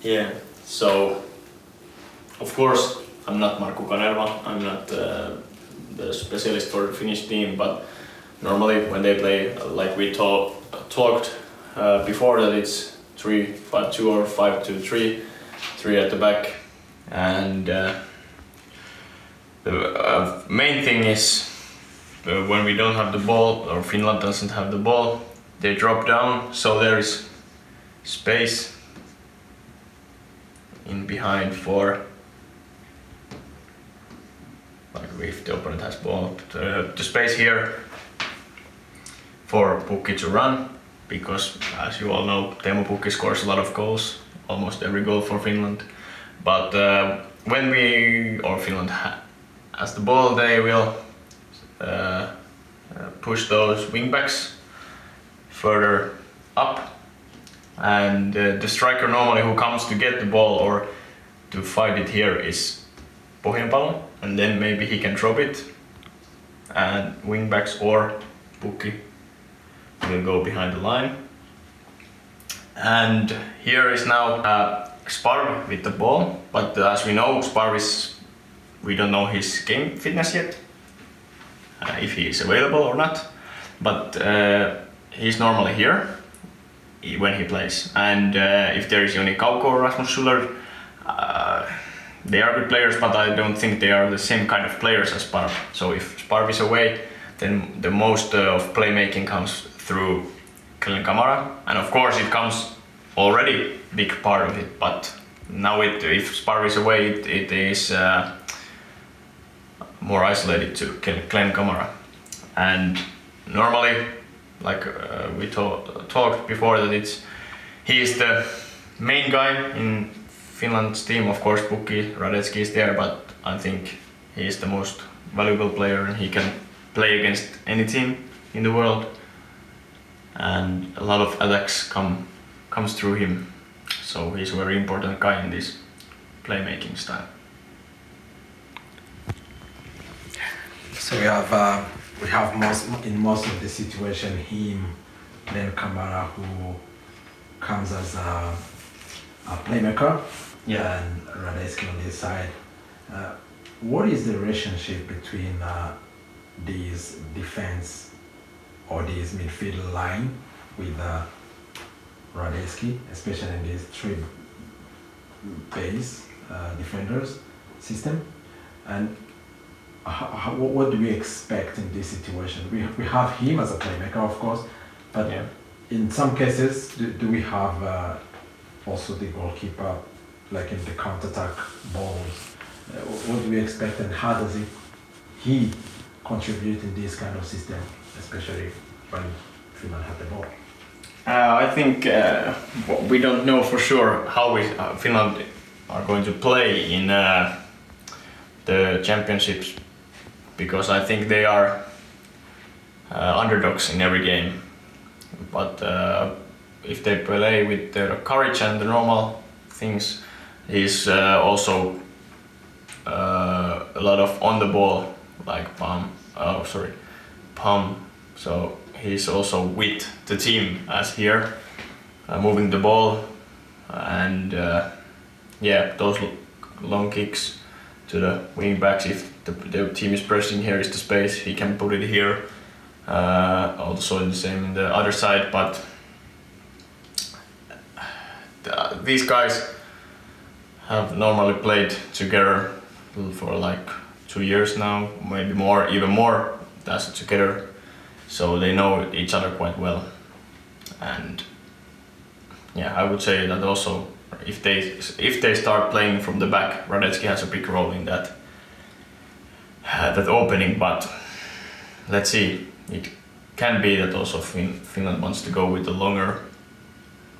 Yeah, so of course I'm not Markku Kanerva, I'm not the specialist for the Finnish team, but normally when they play, like we talked before, that it's 3-5-2 or 5-2-3, 3 at the back, and the main thing is when we don't have the ball, or Finland doesn't have the ball, they drop down, so there is space in behind for, like if the opponent has ball, the space here for Pukki to run, because as you all know, Teemu Pukki scores a lot of goals, almost every goal for Finland. But when Finland has the ball, they will push those wingbacks further up, and the striker normally who comes to get the ball or to fight it here is Pohjanpalo, and then maybe he can drop it, and wingbacks or Pukki will go behind the line. And here is now Sparv with the ball, but as we know, we don't know his game fitness yet, if he is available or not, but he's normally here when he plays. And if there is Joni Kauko or Rasmus Schuller, they are good players, but I don't think they are the same kind of players as Sparv. So if Sparv is away, then the most of playmaking comes through Glenn Kamara, and of course it comes already big part of it, but now if Sparv is away, it is more isolated to Glenn Kamara. And normally, like we talked before, that he is the main guy in Finland's team. Of course Pukki, Radetzky is there, but I think he is the most valuable player and he can play against any team in the world, and a lot of attacks comes through him, so he's a very important guy in this playmaking style. So we have most of the situation him, then Kamara, who comes as a playmaker, yeah, and Radetzky on this side. What is the relationship between these defense or this midfield line with Radetzky, especially in this three base defenders system? And what do we expect in this situation? We have him as a playmaker, of course, but yeah, in some cases, do we have also the goalkeeper, like in the counter-attack balls? What do we expect, and how does he contribute in this kind of system, especially when Finland had the ball? I think we don't know for sure how Finland are going to play in the championships, because I think they are underdogs in every game. But if they play with their courage and the normal things, he's also a lot of on the ball, like Pam. So he's also with the team as here, moving the ball, and yeah, those long kicks to the wing backs. If the team is pressing, here is the space, he can put it here. Also the same in the other side, but these guys have normally played together for like 2 years now, maybe more, even more, that's together, so they know each other quite well. And yeah, I would say that also if they start playing from the back, Radetzky has a big role in that opening, but let's see. It can be that also Finland wants to go with the longer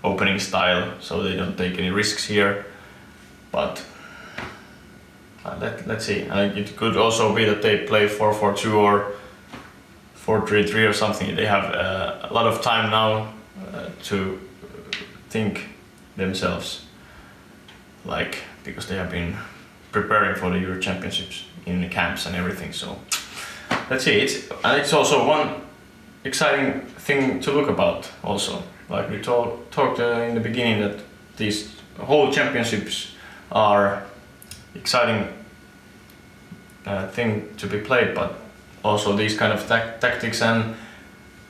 opening style, so they don't take any risks here. But let's see. It could also be that they play 4-4-2 or 4-3-3 or something. They have a lot of time now to think themselves, like, because they have been preparing for the Euro Championships in the camps and everything. So let's see. It's also one exciting thing to look about also. Like we talked in the beginning, that these whole championships are exciting thing to be played, but also these kind of tactics and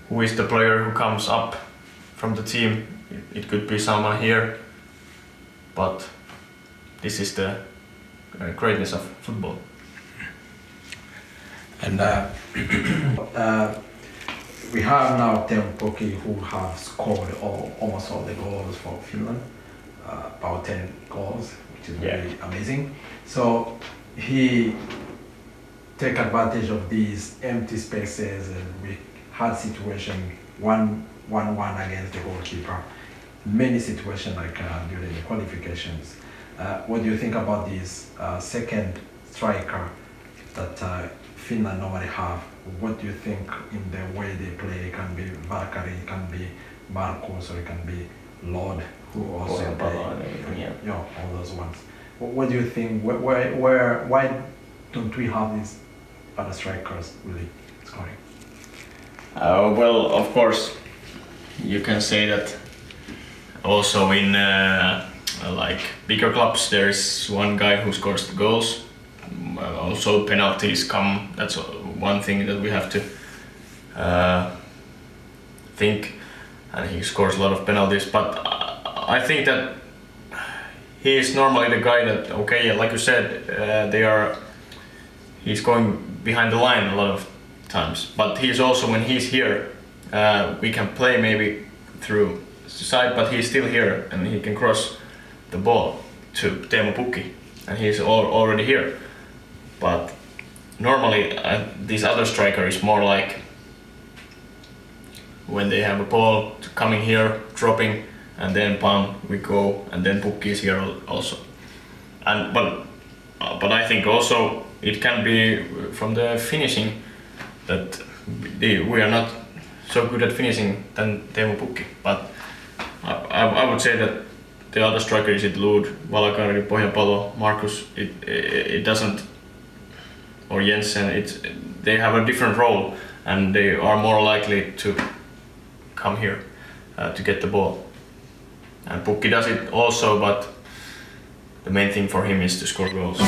who is the player who comes up from the team. It could be someone here, but this is the greatness of football. And we have now Teemu Pukki, who have scored almost all the goals for Finland, about 10 goals, which is really amazing. So he take advantage of these empty spaces, and we had situation 1-1 against the goalkeeper. Many situations like during the qualifications. What do you think about this second striker that Finland normally have? What do you think in the way they play? It can be Valkari, it can be Markus, or it can be Lord, who also play. All those ones. What do you think? Why don't we have these other strikers really scoring? Well, of course, you can say that also in like bigger clubs there is one guy who scores the goals. Also penalties come, that's one thing that we have to think, and he scores a lot of penalties, but I think that he is normally the guy that, okay, like you said, he's going behind the line a lot of times, but he's also, when he's here, we can play maybe through the side, but he's still here and he can cross the ball to Teemu Pukki, and he's already here. But normally this other striker is more like when they have a ball coming here, dropping, and then bam, we go, and then Pukki is here also. And but I think also it can be from the finishing that we are not so good at finishing than Teemu Pukki. But I would say that the other striker is it Lud, Valkari, Pohjanpalo, Markus. It doesn't, or Jensen. They have a different role, and they are more likely to come here to get the ball. And Pukki does it also, but the main thing for him is to score goals.